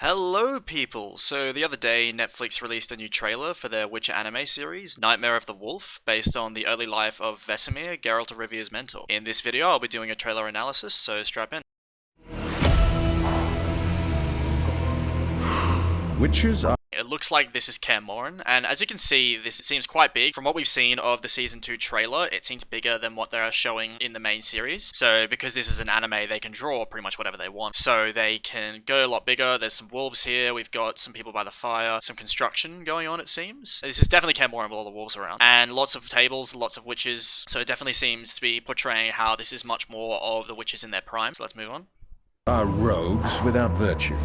Hello people! So the other day Netflix released a new trailer for their Witcher anime series, Nightmare of the Wolf, based on the early life of Vesemir, Geralt of Rivia's mentor. In this video I'll be doing a trailer analysis, so strap in. Witches are... It looks like this is Kaer Morhen, and as you can see, this seems quite big. From what we've seen of the Season 2 trailer, it seems bigger than what they're showing in the main series. So, because this is an anime, they can draw pretty much whatever they want. So, they can go a lot bigger. There's some wolves here, we've got some people by the fire, some construction going on, it seems. This is definitely Kaer Morhen with all the wolves around. And lots of tables, lots of witches, so it definitely seems to be portraying how this is much more of the witches in their prime. So let's move on. Are rogues without virtue.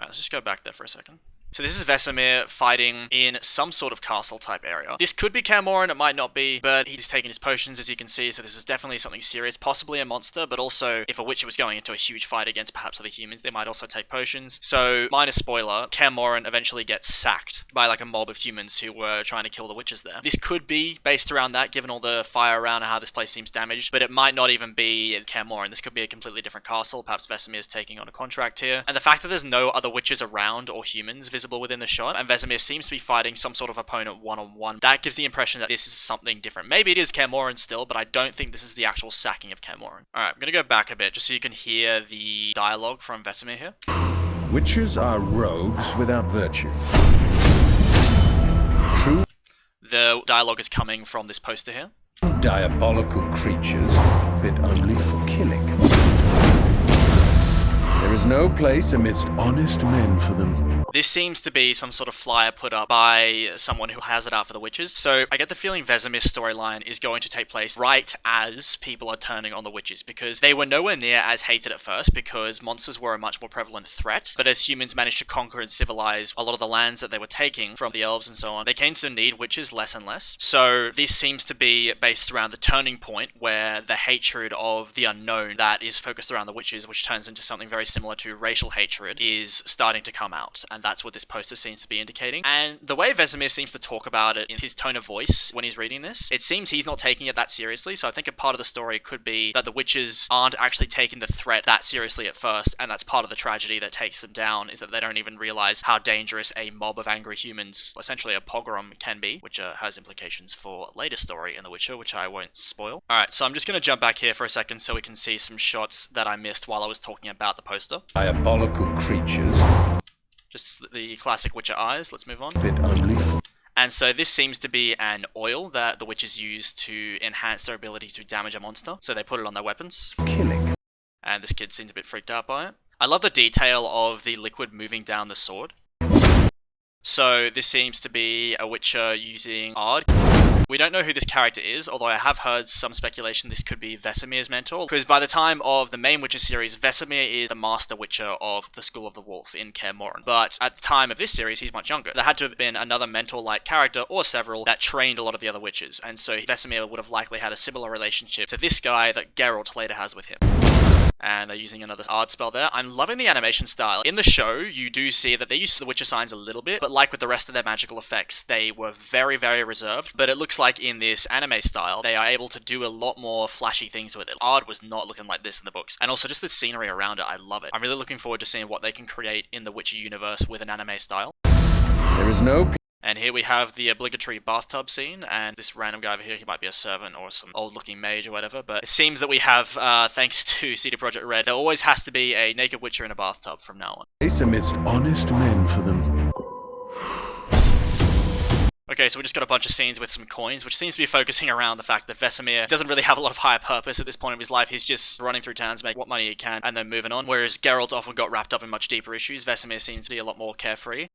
Alright, let's just go back there for a second. So this is Vesemir fighting in some sort of castle type area. This could be Kaer Morhen, it might not be, but he's taking his potions as you can see, so this is definitely something serious, possibly a monster, but also if a witcher was going into a huge fight against perhaps other humans, they might also take potions. So, minor spoiler, Kaer Morhen eventually gets sacked by like a mob of humans who were trying to kill the witches there. This could be based around that, given all the fire around and how this place seems damaged, but it might not even be Kaer Morhen. This could be a completely different castle, perhaps Vesemir is taking on a contract here. And the fact that there's no other witches around or humans visible within the shot, and Vesemir seems to be fighting some sort of opponent one-on-one. That gives the impression that this is something different. Maybe it is Kaer Morhen still, but I don't think this is the actual sacking of Kaer Morhen. Alright, I'm gonna go back a bit just so you can hear the dialogue from Vesemir here. Witches are rogues without virtue. True The dialogue is coming from this poster here. diabolical creatures fit only for killing. There is no place amidst honest men for them. This seems to be some sort of flyer put up by someone who has it out for the witches. So I get the feeling Vesemir's storyline is going to take place right as people are turning on the witches, because they were nowhere near as hated at first because monsters were a much more prevalent threat. But as humans managed to conquer and civilize a lot of the lands that they were taking from the elves and so on, they came to need witches less and less. So this seems to be based around the turning point where the hatred of the unknown that is focused around the witches, which turns into something very similar to racial hatred, is starting to come out. And that's what this poster seems to be indicating. And the way Vesemir seems to talk about it in his tone of voice when he's reading this, it seems he's not taking it that seriously. So I think a part of the story could be that the witches aren't actually taking the threat that seriously at first, and that's part of the tragedy that takes them down, is that they don't even realize how dangerous a mob of angry humans, essentially a pogrom, can be, which has implications for later story in The Witcher, which I won't spoil. Alright, so I'm just going to jump back here for a second so we can see some shots that I missed while I was talking about the poster. Diabolical creatures Just the classic Witcher eyes. Let's move on. fit only for... And so this seems to be an oil that the witches use to enhance their ability to damage a monster. So they put it on their weapons. killing. And this kid seems a bit freaked out by it. I love the detail of the liquid moving down the sword. So this seems to be a Witcher using Ard. We don't know who this character is, although I have heard some speculation this could be Vesemir's mentor, because by the time of the main Witcher series, Vesemir is the master Witcher of the School of the Wolf in Kaer Morhen. But at the time of this series, he's much younger. There had to have been another mentor-like character, or several, that trained a lot of the other witches, and so Vesemir would have likely had a similar relationship to this guy that Geralt later has with him. And they're using another art spell there. I'm loving the animation style. In the show, you do see that they use the Witcher signs a little bit, but like with the rest of their magical effects, they were very, very reserved. But it looks like in this anime style, they are able to do a lot more flashy things with it. Ard was not looking like this in the books. And also just the scenery around it, I love it. I'm really looking forward to seeing what they can create in the Witcher universe with an anime style. There is no... And here we have the obligatory bathtub scene, and this random guy over here, he might be a servant or some old-looking mage or whatever, but it seems that we have, thanks to CD Projekt Red, there always has to be a naked witcher in a bathtub from now on. place amidst honest men for them. Okay, so we just got a bunch of scenes with some coins, which seems to be focusing around the fact that Vesemir doesn't really have a lot of higher purpose at this point of his life. He's just running through towns, making what money he can, and then moving on. Whereas Geralt often got wrapped up in much deeper issues, Vesemir seems to be a lot more carefree.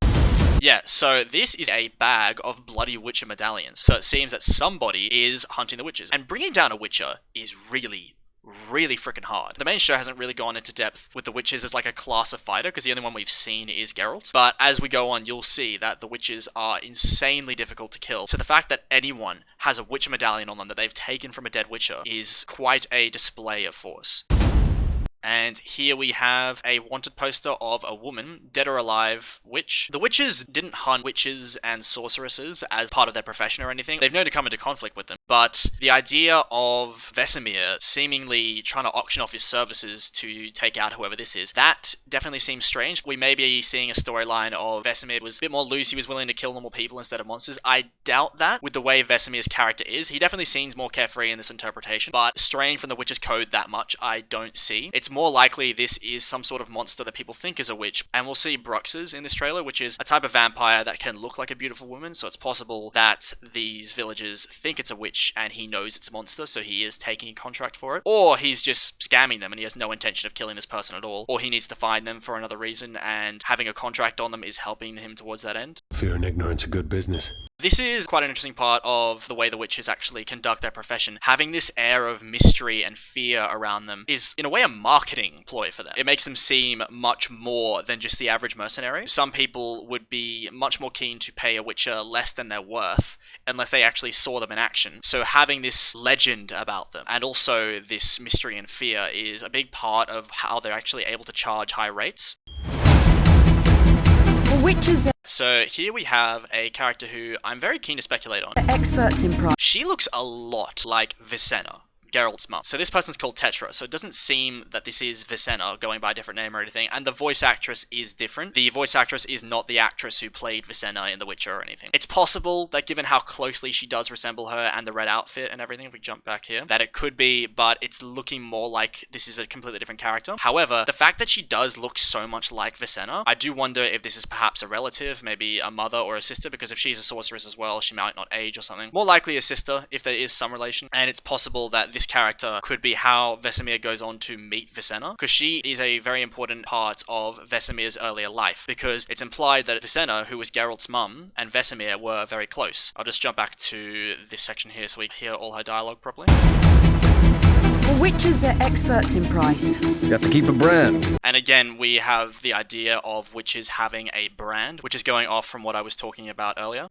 Yeah, so this is a bag of bloody Witcher medallions. So it seems that somebody is hunting the witches. And bringing down a Witcher is really freaking hard. The main show hasn't really gone into depth with the witches as like a class of fighter, because the only one we've seen is Geralt. But as we go on, you'll see that the witches are insanely difficult to kill. So the fact that anyone has a Witcher medallion on them that they've taken from a dead Witcher is quite a display of force. And here we have a wanted poster of a woman, dead or alive, witch. The witches didn't hunt witches and sorceresses as part of their profession or anything. They've known to come into conflict with them. But the idea of Vesemir seemingly trying to auction off his services to take out whoever this is, that definitely seems strange. We may be seeing a storyline of Vesemir was a bit more loose, he was willing to kill normal people instead of monsters. I doubt that with the way Vesemir's character is. He definitely seems more carefree in this interpretation, but straying from the witch's code that much, I don't see. It's more likely this is some sort of monster that people think is a witch, and we'll see bruxes in this trailer, which is a type of vampire that can look like a beautiful woman, so it's possible that these villagers think it's a witch and he knows it's a monster, so he is taking a contract for it, or he's just scamming them and he has no intention of killing this person at all, or he needs to find them for another reason and having a contract on them is helping him towards that end. Fear and ignorance are good business. This is quite an interesting part of the way the witches actually conduct their profession. Having this air of mystery and fear around them is, in a way, a marketing ploy for them. It makes them seem much more than just the average mercenary. Some people would be much more keen to pay a witcher less than they're worth unless they actually saw them in action. So having this legend about them and also this mystery and fear is a big part of how they're actually able to charge high rates. Witches are So here we have a character who I'm very keen to speculate on. experts in pride. She looks a lot like Vesemir, Geralt's mum. So this person's called Tetra, so it doesn't seem that this is Vesemir going by a different name or anything, and the voice actress is different. The voice actress is not the actress who played Vesemir in The Witcher or anything. It's possible that given how closely she does resemble her and the red outfit and everything, if we jump back here, that it could be, but it's looking more like this is a completely different character. However, the fact that she does look so much like Vesemir, I do wonder if this is perhaps a relative, maybe a mother or a sister, because if she's a sorceress as well, she might not age or something. More likely a sister, if there is some relation, and it's possible that this character could be how Vesemir goes on to meet Vesemir, because she is a very important part of Vesemir's earlier life, because it's implied that Vesemir, who was Geralt's mum, and Vesemir were very close. I'll just jump back to this section here so we hear all her dialogue properly. Witches are experts in price. You have to keep a brand. And again, we have the idea of witches having a brand, which is going off from what I was talking about earlier.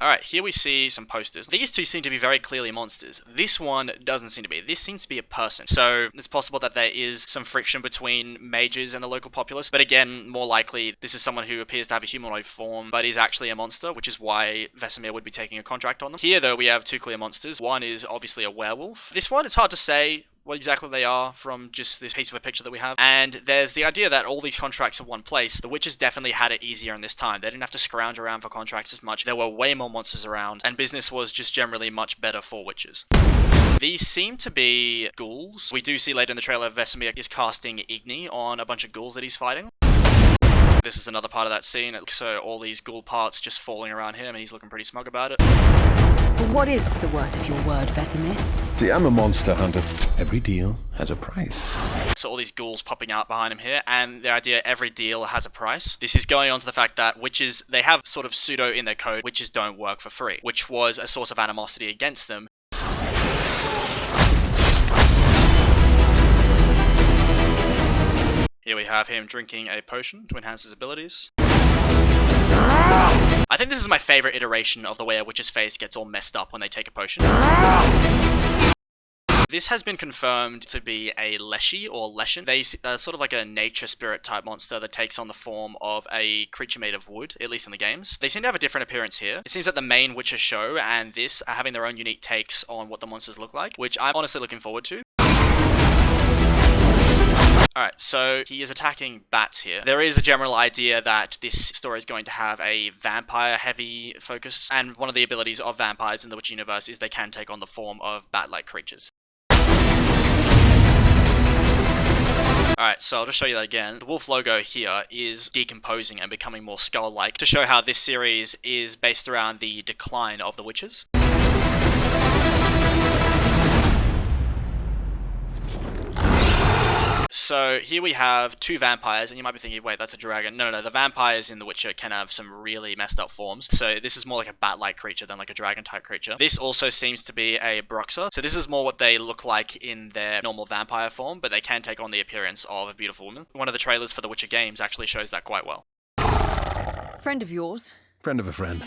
Alright, here we see some posters. These two seem to be very clearly monsters. This one doesn't seem to be. This seems to be a person. So it's possible that there is some friction between mages and the local populace, but again, more likely this is someone who appears to have a humanoid form, but is actually a monster, which is why Vesemir would be taking a contract on them. Here though, we have two clear monsters. One is obviously a werewolf. This one, it's hard to say what exactly they are from just this piece of a picture that we have. And there's the idea that all these contracts are one place. The witches definitely had it easier in this time. They didn't have to scrounge around for contracts as much. There were way more monsters around, and business was just generally much better for witches. These seem to be ghouls. We do see later in the trailer Vesemir is casting Igni on a bunch of ghouls that he's fighting. This is another part of that scene, so all these ghoul parts just falling around him, and he's looking pretty smug about it. But what is the worth of your word, Vesemir? See, I'm a monster hunter. Every deal has a price. So all these ghouls popping out behind him here, and the idea every deal has a price. This is going on to the fact that witches, they have sort of pseudo in their code, witches don't work for free, which was a source of animosity against them. Here we have him drinking a potion to enhance his abilities. I think this is my favorite iteration of the way a witch's face gets all messed up when they take a potion. This has been confirmed to be a Leshi or Leshen. They sort of like a nature spirit type monster that takes on the form of a creature made of wood, at least in the games. They seem to have a different appearance here. It seems that the main Witcher show and this are having their own unique takes on what the monsters look like, which I'm honestly looking forward to. Alright, so he is attacking bats here. There is a general idea that this story is going to have a vampire-heavy focus, and one of the abilities of vampires in the Witch universe is they can take on the form of bat-like creatures. Alright, so I'll just show you that again. The wolf logo here is decomposing and becoming more skull-like to show how this series is based around the decline of the witches. So here we have two vampires, and you might be thinking, wait, that's a dragon. No, the vampires in The Witcher can have some really messed up forms. So this is more like a bat-like creature than like a dragon-type creature. This also seems to be a bruxer. So this is more what they look like in their normal vampire form, but they can take on the appearance of a beautiful woman. One of the trailers for The Witcher games actually shows that quite well. Friend of yours? Friend of a friend.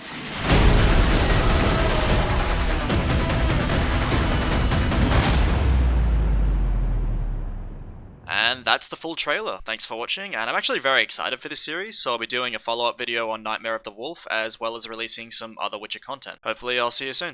And that's the full trailer. Thanks for watching, and I'm actually very excited for this series, so I'll be doing a follow-up video on Nightmare of the Wolf, as well as releasing some other Witcher content. Hopefully I'll see you soon.